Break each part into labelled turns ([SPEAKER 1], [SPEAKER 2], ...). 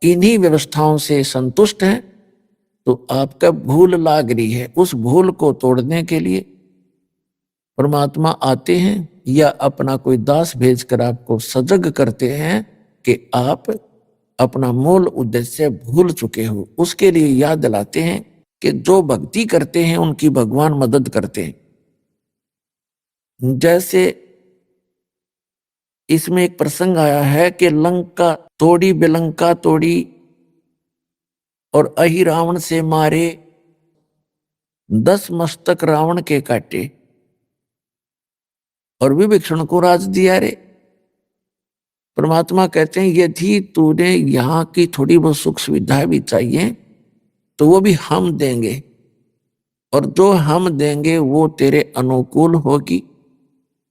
[SPEAKER 1] इन्हीं व्यवस्थाओं से संतुष्ट हैं, तो आपका भूल लाग रही है। उस भूल को तोड़ने के लिए परमात्मा आते हैं या अपना कोई दास भेजकर आपको सजग करते हैं कि आप अपना मूल उद्देश्य भूल चुके हो। उसके लिए याद दिलाते हैं कि जो भक्ति करते हैं उनकी भगवान मदद करते हैं। जैसे इसमें एक प्रसंग आया है कि लंका तोड़ी बिलंका तोड़ी और अहि रावण से मारे, 10 मस्तक रावण के काटे और विभीषण को राज दिया रे। परमात्मा कहते हैं यदि तूने यहाँ की थोड़ी बहुत सुख सुविधाएं भी चाहिए तो वो भी हम देंगे, और जो हम देंगे वो तेरे अनुकूल होगी।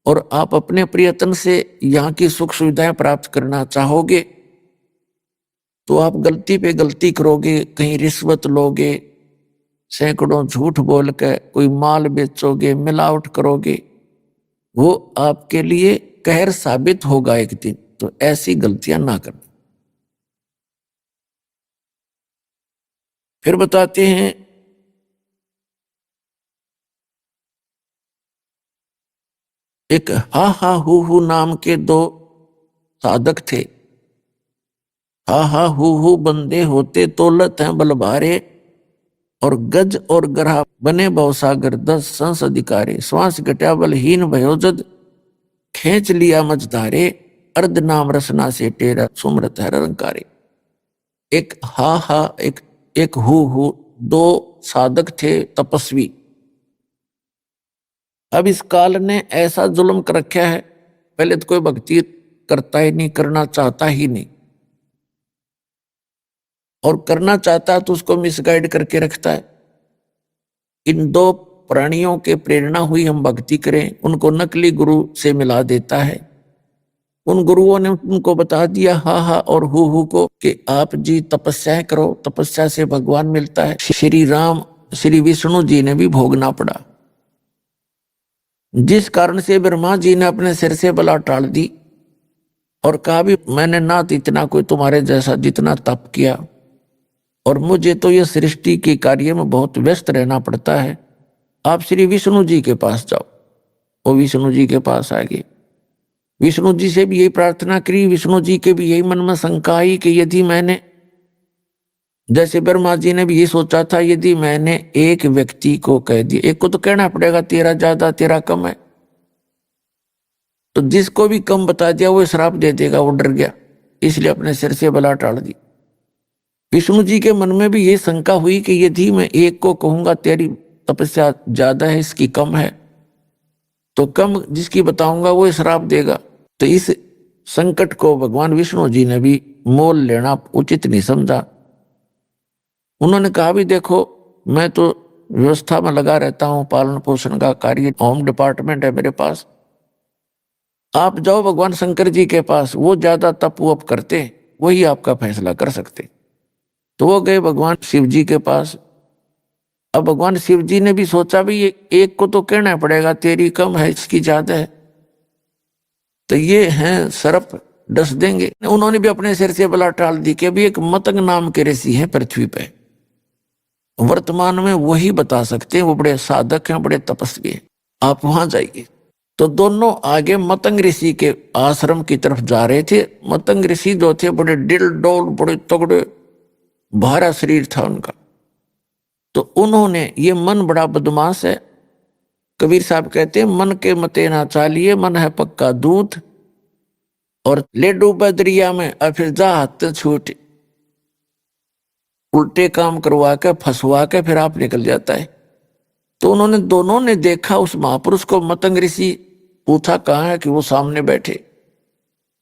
[SPEAKER 1] और आप अपने प्रयत्न से यहाँ की सुख सुविधाएं प्राप्त करना चाहोगे तो आप गलती पे गलती करोगे, कहीं रिश्वत लोगे, सैकड़ों झूठ बोल के कोई माल बेचोगे, मिलावट करोगे, वो आपके लिए कहर साबित होगा एक दिन। तो ऐसी गलतियां ना करना। फिर बताते हैं एक हा हा हु नाम के 2 साधक थे। हा हा हु बंदे होते तोलत हैं बल भारे, और गज और ग्रह बने भवसागर 10 संस अधिकारे। श्वास घटा बलहीन भयो जद, खींच लिया मझधारे, अर्ध नाम रसना से टेरा सुमरत है रंकारे। एक हा एक हु 2 साधक थे तपस्वी। अब इस काल ने ऐसा जुल्म कर रखा है, पहले तो कोई भक्ति करता ही नहीं, करना चाहता ही नहीं, और करना चाहता है तो उसको मिसगाइड करके रखता है। इन 2 प्राणियों के प्रेरणा हुई हम भक्ति करें, उनको नकली गुरु से मिला देता है। उन गुरुओं ने उनको बता दिया हा हा और हु को कि आप जी तपस्या करो, तपस्या से भगवान मिलता है। श्री राम श्री विष्णु जी ने भी भोगना पड़ा, जिस कारण से ब्रह्मा जी ने अपने सिर से बला टाल दी और कहा भी मैंने ना इतना कोई तुम्हारे जैसा जितना तप किया, और मुझे तो यह सृष्टि के कार्य में बहुत व्यस्त रहना पड़ता है, आप श्री विष्णु जी के पास जाओ। वो विष्णु जी के पास आ गए। विष्णु जी से भी यही प्रार्थना करी, विष्णु जी के भी यही मन में शंका आई कि यदि मैंने, जैसे ब्रह्मा जी ने भी ये सोचा था, यदि मैंने एक व्यक्ति को कह दिया, एक को तो कहना पड़ेगा तेरा ज्यादा तेरा कम है, तो जिसको भी कम बता दिया वो श्राप दे देगा, वो डर गया, इसलिए अपने सिर से बला टाल दी। विष्णु जी के मन में भी ये शंका हुई कि यदि मैं एक को कहूंगा तेरी तपस्या ज्यादा है इसकी कम है, तो कम जिसकी बताऊंगा वो श्राप देगा। तो इस संकट को भगवान विष्णु जी ने भी मोल लेना उचित नहीं समझा। उन्होंने कहा भी देखो मैं तो व्यवस्था में लगा रहता हूं, पालन पोषण का कार्य, होम डिपार्टमेंट है मेरे पास, आप जाओ भगवान शंकर जी के पास, वो ज्यादा तप वप करते, वही आपका फैसला कर सकते। तो वो गए भगवान शिव जी के पास। अब भगवान शिव जी ने भी सोचा भी ये एक को तो कहना पड़ेगा तेरी कम है इसकी ज्यादा है, तो ये हैं सर्प डस देंगे। उन्होंने भी अपने सिर से बला टाल दी कि अभी एक मतंग नाम के ऋषि हैं पृथ्वी पे, वर्तमान में वही बता सकते हैं, वो बड़े साधक हैं, बड़े तपस्वी हैं, आप वहां जाइए। तो दोनों आगे मतंग ऋषि के आश्रम की तरफ जा रहे थे। मतंग ऋषि जो थे बड़े डिल डोल, बड़े तगड़े, भारा शरीर था उनका। तो उन्होंने, ये मन बड़ा बदमाश है, कबीर साहब कहते हैं मन के मते ना चालिए, मन है पक्का दूध, और ले डूबा दरिया में और फिर जा हाथ छूट, उल्टे काम करवा के फंसवा के फिर आप निकल जाता है। तो उन्होंने दोनों ने देखा उस महापुरुष को। मतंग ऋषि पूछा कहाँ है, कि वो सामने बैठे,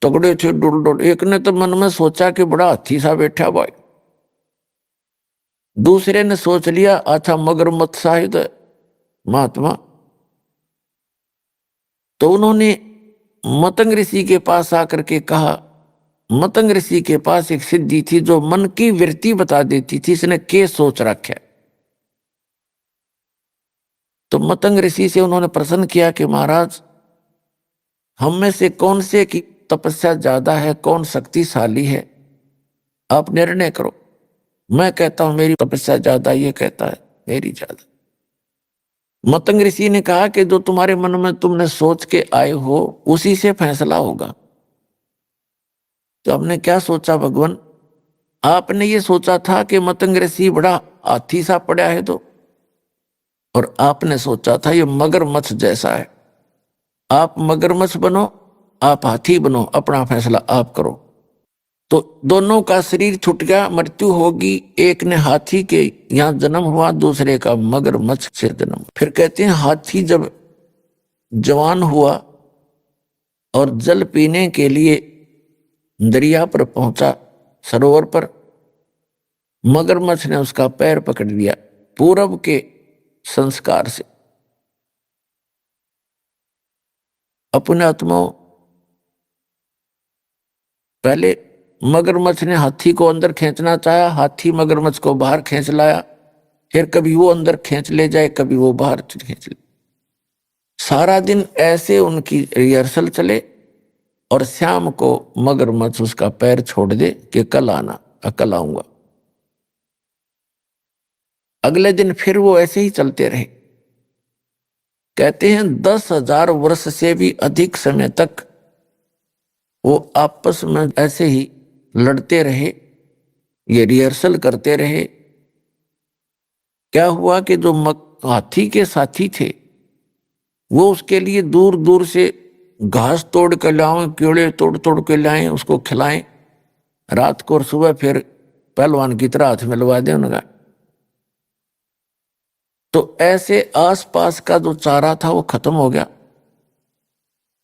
[SPEAKER 1] तगड़े थे डुल डुल। एक ने तो मन में सोचा कि बड़ा हाथी सा बैठा भाई, दूसरे ने सोच लिया अच्छा मगरमच्छ शायद महात्मा। तो उन्होंने मतंग ऋषि के पास आकर के कहा, मतंग ऋषि के पास एक सिद्धि थी जो मन की वृत्ति बता देती थी, इसने क्या सोच रखा है। तो मतंग ऋषि से उन्होंने प्रश्न किया कि महाराज हम में से कौन से की तपस्या ज्यादा है, कौन शक्तिशाली है। आप निर्णय करो। मैं कहता हूं मेरी तपस्या ज्यादा, ये कहता है मेरी ज्यादा। मतंग ऋषि ने कहा कि जो तुम्हारे मन में तुमने सोच के आए हो उसी से फैसला होगा। तो हमने क्या सोचा भगवान? आपने ये सोचा था कि मतंग ऋषि बड़ा हाथी सा पड़ा है तो, और आपने सोचा था ये मगरमच्छ जैसा है। आप मगरमच्छ बनो, आप हाथी बनो, अपना फैसला आप करो। तो दोनों का शरीर छूट गया, मृत्यु होगी। एक ने हाथी के यहां जन्म हुआ, दूसरे का मगरमच्छ से जन्म। फिर कहते हैं हाथी जब जवान हुआ और जल पीने के लिए दरिया पर पहुंचा, सरोवर पर, मगरमच्छ ने उसका पैर पकड़ लिया पूरब के संस्कार से। अपने आत्माओं, पहले मगरमच्छ ने हाथी को अंदर खींचना चाहा, हाथी मगरमच्छ को बाहर खींच लाया। फिर कभी वो अंदर खींच ले जाए, कभी वो बाहर खींच ले। सारा दिन ऐसे उनकी रिहर्सल चले और शाम को मगरमच्छ उसका पैर छोड़ दे कि कल आना, कल आऊंगा। अगले दिन फिर वो ऐसे ही चलते रहे। कहते हैं 10,000 वर्ष से भी अधिक समय तक वो आपस में ऐसे ही लड़ते रहे, ये रिहर्सल करते रहे। क्या हुआ कि जो हाथी के साथी थे वो उसके लिए दूर दूर से घास तोड़ कर लाएं, कीड़े तोड़ तोड़ के लाएं, उसको खिलाएं रात को, और सुबह फिर पहलवान की तरह हाथ मिलवा दें उनका। तो ऐसे आसपास का जो चारा था वो खत्म हो गया,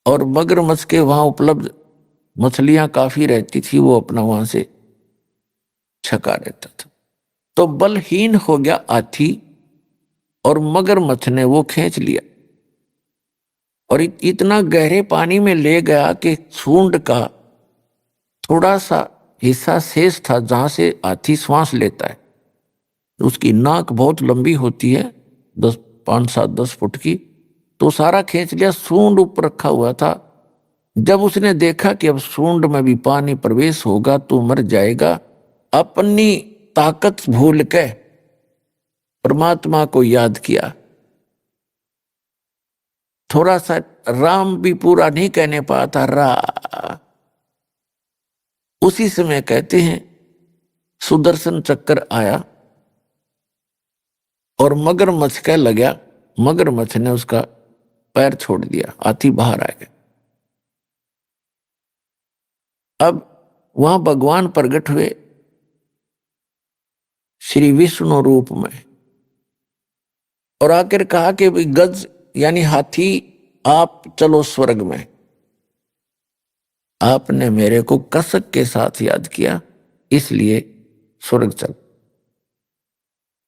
[SPEAKER 1] और मगरमच्छ के वहां उपलब्ध मछलियां काफी रहती थी, वो अपना वहां से छका रहता था। तो बलहीन हो गया हाथी और मगरमच्छ ने वो खींच लिया और इतना गहरे पानी में ले गया कि सूंड का थोड़ा सा हिस्सा शेष था जहां से हाथी श्वास लेता है। उसकी नाक बहुत लंबी होती है, 5-7-10 फुट की, तो सारा खींच लिया। सूंड ऊपर रखा हुआ था। जब उसने देखा कि अब सूंड में भी पानी प्रवेश होगा तो मर जाएगा, अपनी ताकत भूल के परमात्मा को याद किया। थोड़ा सा राम भी पूरा नहीं कहने पाता, उसी समय कहते हैं सुदर्शन चक्र आया और मगरमच्छ कह लगा। मगरमच्छ ने उसका पैर छोड़ दिया, हाथी बाहर आ गया। अब वहां भगवान प्रकट हुए श्री विष्णु रूप में, और आकर कहा कि गज यानी हाथी आप चलो स्वर्ग में। आपने मेरे को कसक के साथ याद किया, इसलिए स्वर्ग चल।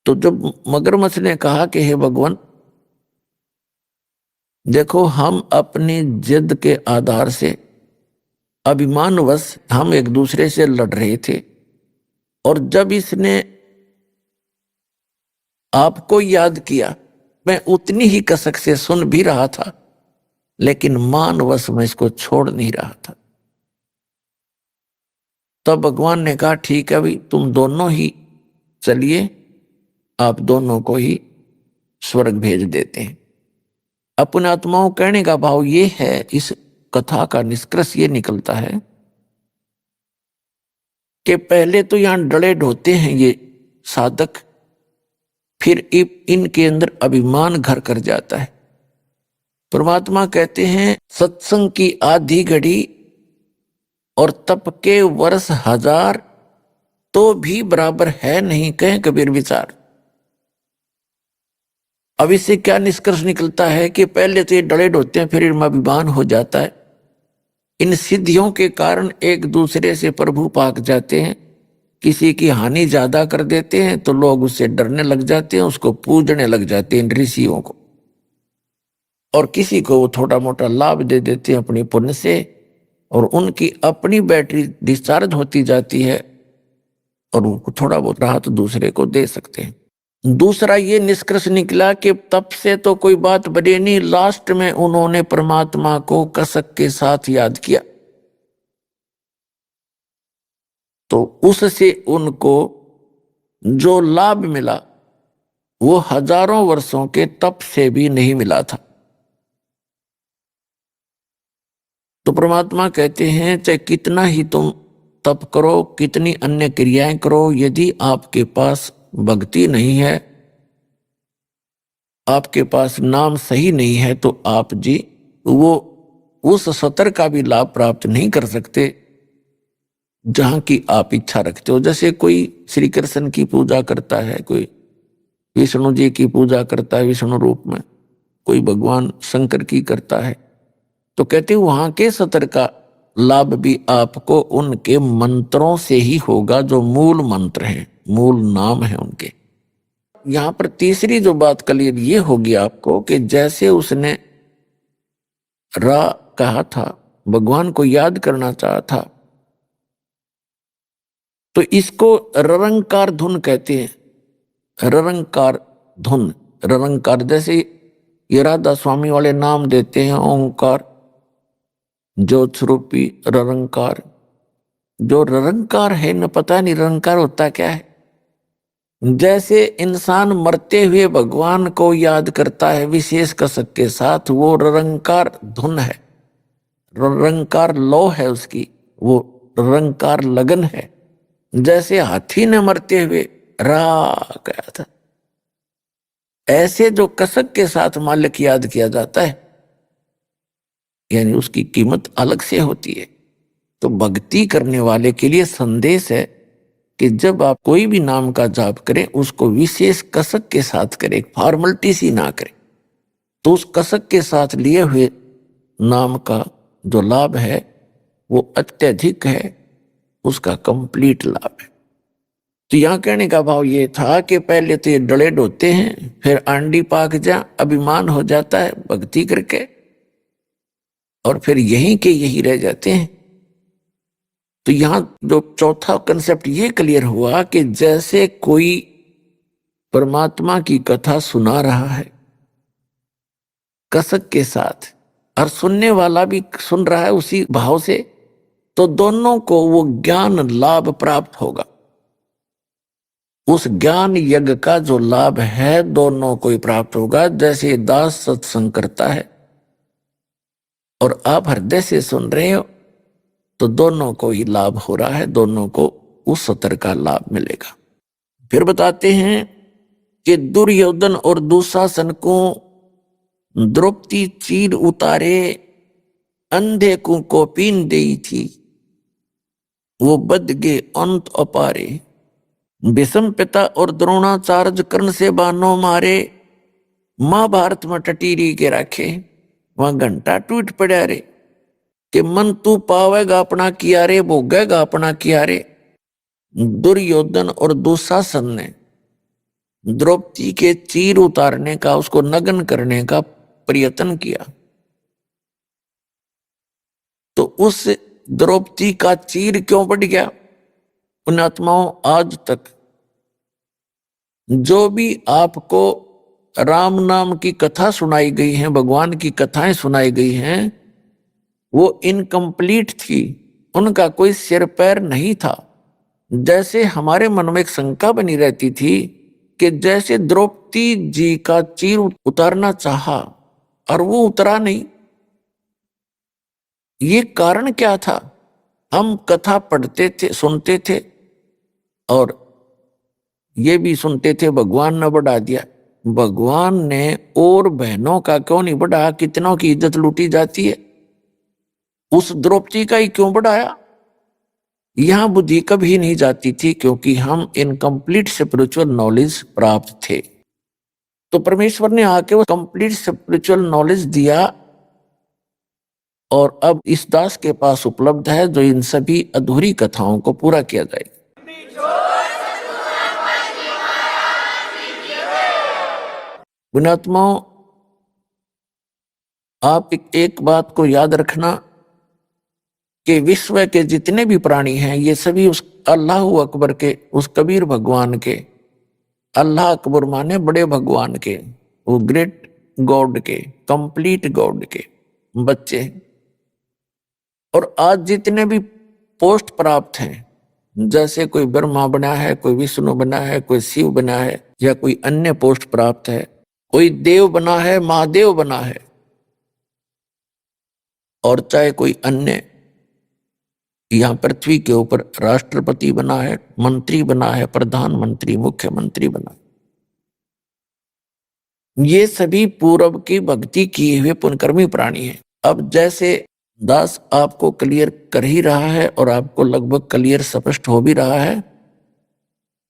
[SPEAKER 1] तो जब मगरमच्छ ने कहा कि हे भगवान, देखो हम अपनी जिद के आधार से अभिमानवश हम एक दूसरे से लड़ रहे थे, और जब इसने आपको याद किया मैं उतनी ही कसक से सुन भी रहा था, लेकिन मानवश मैं इसको छोड़ नहीं रहा था। तब भगवान ने कहा ठीक है भाई, तुम दोनों ही चलिए, आप दोनों को ही स्वर्ग भेज देते हैं। अपने आत्माओं कहने का भाव ये है, इस कथा का निष्कर्ष ये निकलता है कि पहले तो यहां डले ढोते हैं ये साधक, फिर इनके अंदर अभिमान घर कर जाता है। परमात्मा कहते हैं सत्संग की आधी घड़ी और तप के वर्ष 1000 तो भी बराबर है नहीं, कहें कबीर विचार। अब इससे क्या निष्कर्ष निकलता है कि पहले तो ये डले ढोते हैं, फिर इनमें अभिमान हो जाता है। इन सिद्धियों के कारण एक दूसरे से प्रभु पाक जाते हैं, किसी की हानि ज्यादा कर देते हैं तो लोग उससे डरने लग जाते हैं, उसको पूजने लग जाते हैं इन ऋषियों को, और किसी को वो थोड़ा मोटा लाभ दे देते हैं अपनी पुण्य से, और उनकी अपनी बैटरी डिस्चार्ज होती जाती है और उनको थोड़ा बहुत राहत दूसरे को दे सकते हैं। दूसरा ये निष्कर्ष निकला कि तप से तो कोई बात बने नहीं, लास्ट में उन्होंने परमात्मा को कसक के साथ याद किया। तो उससे उनको जो लाभ मिला वो हजारों वर्षों के तप से भी नहीं मिला था। तो परमात्मा कहते हैं चाहे कितना ही तुम तप करो, कितनी अन्य क्रियाएं करो, यदि आपके पास भक्ति नहीं है, आपके पास नाम सही नहीं है, तो आप जी वो उस सतर का भी लाभ प्राप्त नहीं कर सकते जहां की आप इच्छा रखते हो। जैसे कोई श्री कृष्ण की पूजा करता है, कोई विष्णु जी की पूजा करता है विष्णु रूप में, कोई भगवान शंकर की करता है, तो कहते वहां के सतर का लाभ भी आपको उनके मंत्रों से ही होगा, जो मूल मंत्र हैं, मूल नाम है उनके। यहां पर तीसरी जो बात क्लियर ये होगी आपको कि जैसे उसने रा कहा था, भगवान को याद करना चाहा था, तो इसको ररंकार धुन कहते हैं। ररंकार धुन, ररंकार जैसे ये राधा स्वामी वाले नाम देते हैं, ओंकार, ज्योत स्वरूपी ररंकार। जो ररंकार है न, पता नहीं ररंकार होता क्या है। जैसे इंसान मरते हुए भगवान को याद करता है विशेष कसक के साथ, वो ररंकार धुन है, ररंकार लौ है उसकी, वो ररंकार लगन है। जैसे हाथी ने मरते हुए रा गया था, ऐसे जो कसक के साथ मालिक याद किया जाता है, यानी उसकी कीमत अलग से होती है। तो भक्ति करने वाले के लिए संदेश है कि जब आप कोई भी नाम का जाप करें, उसको विशेष कसक के साथ करें, फॉर्मेलिटी सी ना करें। तो उस कसक के साथ लिए हुए नाम का जो लाभ है वो अत्यधिक है, उसका कंप्लीट लाभ है। तो यहां कहने का भाव ये था कि पहले तो ये डले ढोते हैं, फिर आंडी पाक जा, अभिमान हो जाता है भक्ति करके, और फिर यहीं के यही रह जाते हैं। तो यहां जो चौथा कंसेप्ट ये क्लियर हुआ कि जैसे कोई परमात्मा की कथा सुना रहा है कसक के साथ, और सुनने वाला भी सुन रहा है उसी भाव से, तो दोनों को वो ज्ञान लाभ प्राप्त होगा। उस ज्ञान यज्ञ का जो लाभ है दोनों को ही प्राप्त होगा। जैसे दास सत्संग करता है और आप हृदय से सुन रहे हो, तो दोनों को ही लाभ हो रहा है, दोनों को उस सतर का लाभ मिलेगा। फिर बताते हैं कि दुर्योधन और दुशासन को द्रौपदी चीर उतारे, अंधे को पीन देई थी, वो बद गे अंत अपारे। भीष्म पिता और द्रोणाचार्य कर्ण से बानों मारे, महाभारत में टटीरी के रखे, वहां घंटा टूट पड़ा रे कि मन तू पावेगा अपना किया रे, भोगेगा अपना किया रे। दुर्योधन और दुशासन ने द्रौपदी के चीर उतारने का, उसको नग्न करने का प्रयत्न किया, तो उस द्रौपदी का चीर क्यों बढ़ गया? उन आत्माओं, आज तक जो भी आपको राम नाम की कथा सुनाई गई है, भगवान की कथाएं सुनाई गई हैं, वो इनकम्प्लीट थी, उनका कोई सिर पैर नहीं था। जैसे हमारे मन में एक शंका बनी रहती थी कि जैसे द्रौपदी जी का चीर उतारना चाहा और वो उतरा नहीं, ये कारण क्या था? हम कथा पढ़ते थे, सुनते थे, और ये भी सुनते थे भगवान ने बढ़ा दिया। भगवान ने और बहनों का क्यों नहीं बढ़ाया? कितनों की इज्जत लूटी जाती है, उस द्रौपदी का ही क्यों बढ़ाया? यहां बुद्धि कभी नहीं जाती थी, क्योंकि हम इनकम्प्लीट स्पिरिचुअल नॉलेज प्राप्त थे। तो परमेश्वर ने आके वो कंप्लीट स्पिरिचुअल नॉलेज दिया, और अब इस दास के पास उपलब्ध है जो इन सभी अधूरी कथाओं को पूरा किया जाएगा। गुणात्माओं, आप एक बात को याद रखना कि विश्व के जितने भी प्राणी हैं, ये सभी उस अल्लाह अकबर के, उस कबीर भगवान के, अल्लाह अकबर माने बड़े भगवान के, वो ग्रेट गॉड के, कंप्लीट गॉड के बच्चे। और आज जितने भी पोस्ट प्राप्त हैं, जैसे कोई ब्रह्मा बना है, कोई विष्णु बना है, कोई शिव बना है, या कोई अन्य पोस्ट प्राप्त है, कोई देव बना है, महादेव बना है, और चाहे कोई अन्य यहां पृथ्वी के ऊपर राष्ट्रपति बना है, मंत्री बना है, प्रधानमंत्री, मुख्यमंत्री बना है, ये सभी पूर्व की भक्ति किए हुए पुण्यकर्मी प्राणी हैं। अब जैसे दास आपको क्लियर कर ही रहा है और आपको लगभग क्लियर स्पष्ट हो भी रहा है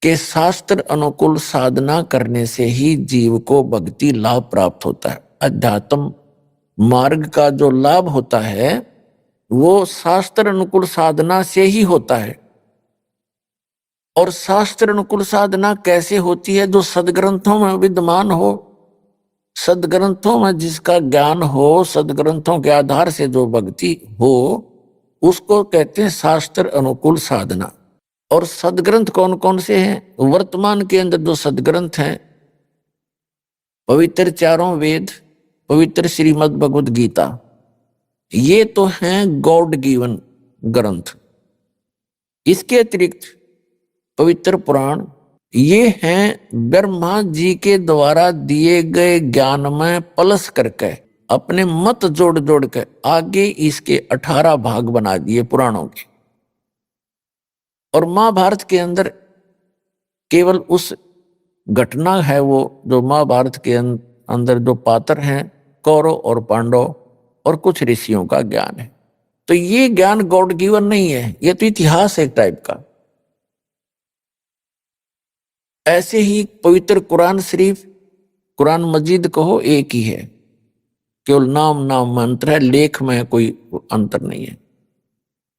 [SPEAKER 1] कि शास्त्र अनुकूल साधना करने से ही जीव को भक्ति लाभ प्राप्त होता है। अध्यात्म मार्ग का जो लाभ होता है वो शास्त्र अनुकूल साधना से ही होता है। और शास्त्र अनुकूल साधना कैसे होती है? जो सदग्रंथों में विद्यमान हो, सदग्रंथों में जिसका ज्ञान हो, सदग्रंथों के आधार से जो भक्ति हो, उसको कहते हैं शास्त्र अनुकूल साधना। और सदग्रंथ कौन कौन से हैं? वर्तमान के अंदर जो सदग्रंथ हैं, पवित्र चारों वेद, पवित्र श्रीमद् भगवद गीता, ये तो हैं गॉड गिवन ग्रंथ। इसके अतिरिक्त पवित्र पुराण, ये हैं ब्रह्मा जी के द्वारा दिए गए ज्ञान में प्लस करके अपने मत जोड़ जोड़ के आगे इसके 18 भाग बना दिए पुराणों के। और महाभारत के अंदर केवल उस घटना है वो जो महाभारत के अंदर जो पात्र हैं कौरव और पांडव और कुछ ऋषियों का ज्ञान है। तो ये ज्ञान गॉड गिवन नहीं है, ये तो इतिहास है एक टाइप का। ऐसे ही पवित्र कुरान शरीफ, कुरान मजीद कहो एक ही है, केवल नाम नाम मंत्र है, लेख में कोई अंतर नहीं है।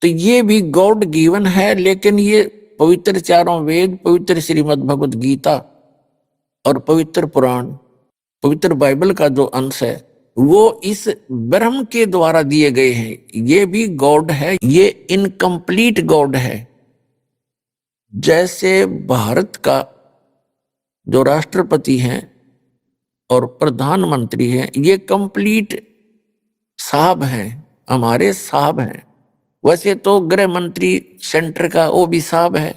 [SPEAKER 1] तो ये भी गॉड गिवन है, लेकिन ये पवित्र चारों वेद, पवित्र श्रीमद् भगवद गीता और पवित्र पुराण, पवित्र बाइबल का जो अंश है वो इस ब्रह्म के द्वारा दिए गए हैं। ये भी गॉड है, ये इनकम्प्लीट गॉड है। जैसे भारत का जो राष्ट्रपति हैं और प्रधानमंत्री हैं, ये कंप्लीट साहब हैं, हमारे साहब हैं। वैसे तो गृह मंत्री सेंटर का वो भी साहब है,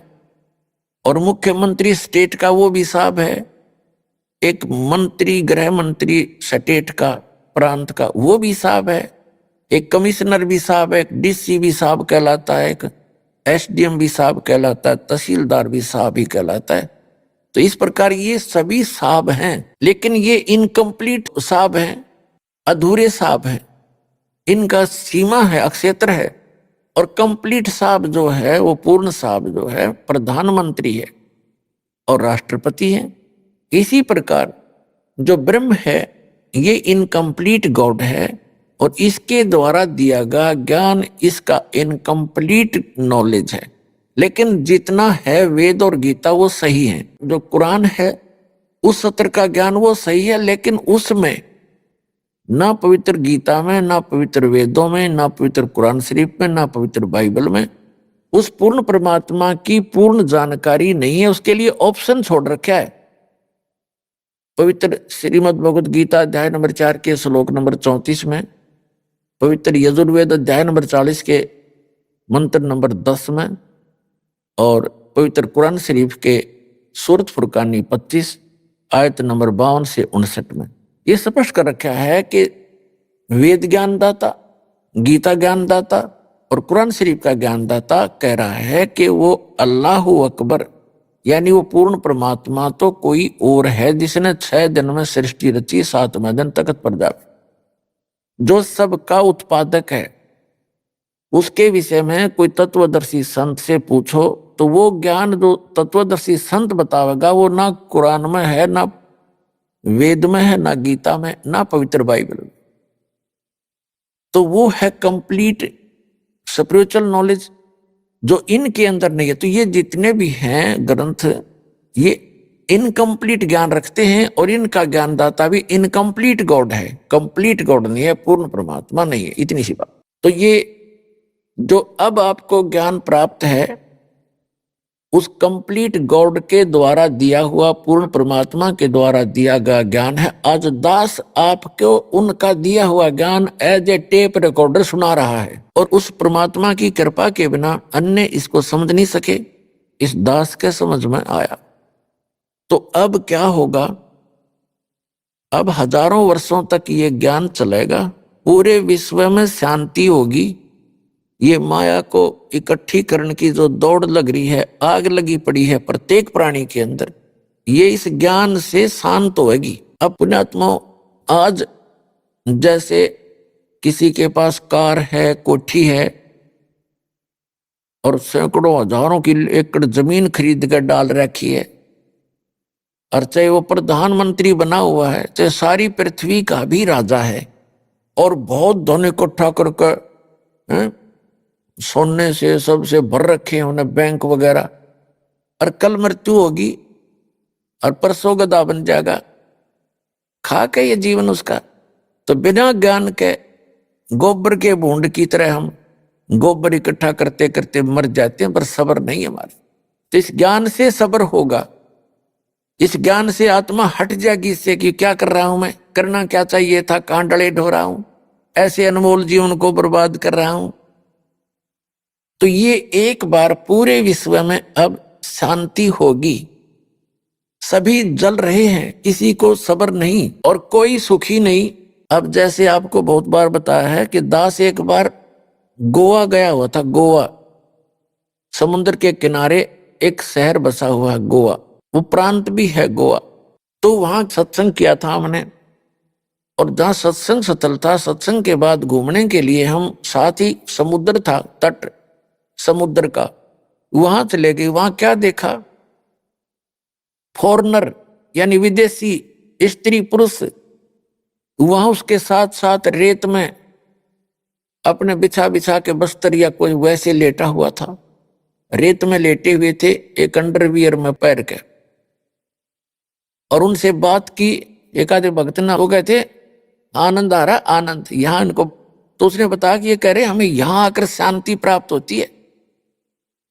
[SPEAKER 1] और मुख्यमंत्री स्टेट का वो भी साहब है, एक मंत्री गृह मंत्री स्टेट का, प्रांत का, वो भी साहब है, एक कमिश्नर भी साहब है, एक डीसी भी साहब कहलाता है, एक एसडीएम भी साहब कहलाता है, तहसीलदार भी साहब ही कहलाता है। तो इस प्रकार ये सभी साहब हैं, लेकिन ये इनकम्प्लीट साहब हैं, अधूरे साहब हैं, इनका सीमा है, अक्षेत्र है। और कंप्लीट साहब जो है, वो पूर्ण साहब जो है प्रधानमंत्री है और राष्ट्रपति है। इसी प्रकार जो ब्रह्म है ये इनकम्प्लीट गॉड है, और इसके द्वारा दिया गया ज्ञान इसका इनकम्प्लीट नॉलेज है। लेकिन जितना है वेद और गीता वो सही है, जो कुरान है उस सत्र का ज्ञान वो सही है, लेकिन उसमें ना पवित्र गीता में, ना पवित्र वेदों में, ना पवित्र कुरान शरीफ में, ना पवित्र बाइबल में उस पूर्ण परमात्मा की पूर्ण जानकारी नहीं है। उसके लिए ऑप्शन छोड़ रखा है। पवित्र श्रीमद् भगवद गीता अध्याय नंबर 4 के श्लोक नंबर 34 में, पवित्र यजुर्वेद अध्याय नंबर 40 के मंत्र नंबर 10 में, और पवित्र कुरान शरीफ के सूरत फुरकानी 25 आयत नंबर 52 से 59 में ये स्पष्ट कर रखा है कि वेद ज्ञानदाता, गीता ज्ञानदाता और कुरान शरीफ का ज्ञानदाता कह रहा है कि वो अल्लाह अकबर, यानी वो पूर्ण परमात्मा तो कोई और है जिसने 6 दिन में सृष्टि रची, 7वें दिन तख्त पर जावे, जो सबका उत्पादक है। उसके विषय में कोई तत्वदर्शी संत से पूछो तो वो ज्ञान जो तत्वदर्शी संत बतावेगा वो ना कुरान में है, ना वेद में है, ना गीता में, ना पवित्र बाइबल में। तो वो है कंप्लीट स्पिरिचुअल नॉलेज जो इनके अंदर नहीं है। तो ये जितने भी हैं ग्रंथ ये इनकम्प्लीट ज्ञान रखते हैं, और इनका ज्ञानदाता भी इनकम्प्लीट गॉड है, कंप्लीट गॉड नहीं है, पूर्ण परमात्मा नहीं है। इतनी सी बात। तो ये जो अब आपको ज्ञान प्राप्त है उस कंप्लीट गॉड के द्वारा दिया हुआ, पूर्ण परमात्मा के द्वारा दिया गया ज्ञान है। आज दास आपको उनका दिया हुआ ज्ञान एज ए टेप रिकॉर्डर सुना रहा है, और उस परमात्मा की कृपा के बिना अन्य इसको समझ नहीं सके। इस दास के समझ में आया। तो अब क्या होगा, अब हजारों वर्षों तक ये ज्ञान चलेगा, पूरे विश्व में शांति होगी। ये माया को इकट्ठी करने की जो दौड़ लग रही है, आग लगी पड़ी है प्रत्येक प्राणी के अंदर, ये इस ज्ञान से शांत होगी। अब पुण्यात्मा, आज जैसे किसी के पास कार है, कोठी है और सैकड़ों हजारों की एकड़ जमीन खरीद कर डाल रखी है, और चाहे वो प्रधानमंत्री बना हुआ है, चाहे सारी पृथ्वी का भी राजा है और बहुत धन इकट्ठा करके सोने से सबसे भर रखे हैं उन्हें बैंक वगैरह, और कल मृत्यु होगी और परसों गधा बन जाएगा, खा के ये जीवन उसका। तो बिना ज्ञान के गोबर के भूंड की तरह हम गोबर इकट्ठा करते करते मर जाते हैं, पर सब्र नहीं हमारे। तो इस ज्ञान से सब्र होगा, इस ज्ञान से आत्मा हट जाएगी इससे कि क्या कर रहा हूं मैं, करना क्या चाहिए था, कहां डले ढो रहा हूं, ऐसे अनमोल जीवन को बर्बाद कर रहा हूं। तो ये एक बार पूरे विश्व में अब शांति होगी। सभी जल रहे हैं, किसी को सब्र नहीं और कोई सुखी नहीं। अब जैसे आपको बहुत बार बताया है कि दास एक बार गोवा गया हुआ था। गोवा समुद्र के किनारे एक शहर बसा हुआ है, गोवा, वो प्रांत भी है गोवा। तो वहां सत्संग किया था हमने, और जहां सत्संग स्थल था, सत्संग के बाद घूमने के लिए हम, साथ ही समुद्र था, तट समुद्र का, वहां चले गए। वहां क्या देखा, फॉरेनर यानी विदेशी स्त्री पुरुष वहां उसके साथ साथ रेत में अपने बिछा बिछा के बस्तर या कोई वैसे लेटा हुआ था, रेत में लेटे हुए थे एक अंडरवियर में पैर के, और उनसे बात की। एक आधे भक्त ना हो गए थे, आनंद आ रहा आनंद यहां इनको। तो उसने बताया कि ये कह रहे हमें यहां आकर शांति प्राप्त होती है,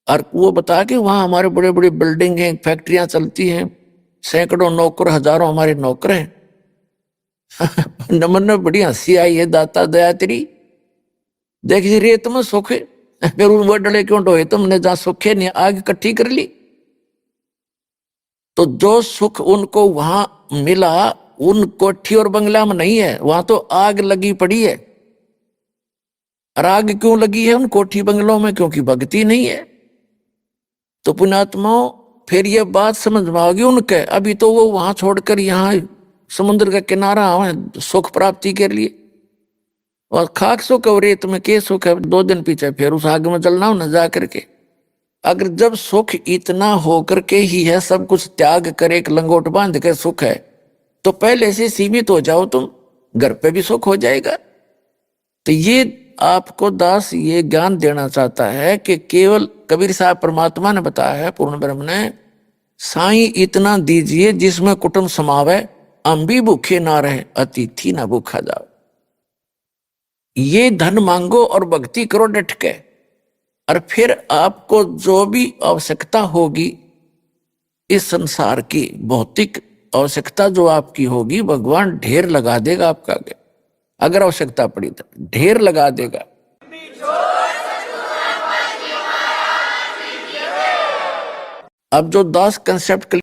[SPEAKER 1] और वो बता कि वहां हमारे बड़े बड़े बिल्डिंग हैं, फैक्ट्रियां चलती हैं, सैकड़ों नौकर, हजारों हमारे नौकर हैं। नमन में बड़ी हंसी आई है, दाता दया तेरी, देखिए रेत में सुख है, फिर वो डले क्यों ढोए तुमने, जहां सुख है नहीं आग इकट्ठी कर ली। तो जो सुख उनको वहां मिला, उन कोठी और बंगला में नहीं है, वहां तो आग लगी पड़ी है। और आग क्यों लगी है उन कोठी बंगलों में, क्योंकि भक्ति नहीं है। तो पुण्यात्माओं, फिर ये बात समझ में आ गई उनके। अभी तो वो वहां छोड़कर यहाँ समुद्र का किनारा आवे सुख प्राप्ति के लिए, और खाक सुख और रेत में के सुख है, 2 दिन पीछे फिर उस आग में जलना हो न जा करके। अगर जब सुख इतना होकर के ही है, सब कुछ त्याग कर एक लंगोट बांध के सुख है, तो पहले से सीमित हो जाओ तुम, घर पे भी सुख हो जाएगा। तो ये आपको दास ये ज्ञान देना चाहता है कि केवल कबीर साहब परमात्मा ने बताया है, पूर्ण ब्रह्म ने, साईं इतना दीजिए जिसमें कुटुंब समावे, हम भी भूखे ना रहे, अतिथि ना भूखा जाओ। ये धन मांगो और भक्ति करो डट के, और फिर आपको जो भी आवश्यकता होगी इस संसार की भौतिक आवश्यकता जो आपकी होगी, भगवान ढेर लगा देगा आपका आगे। अगर आवश्यकता पड़ी तो ढेर लगा देगा। अब जो दास कंसेप्ट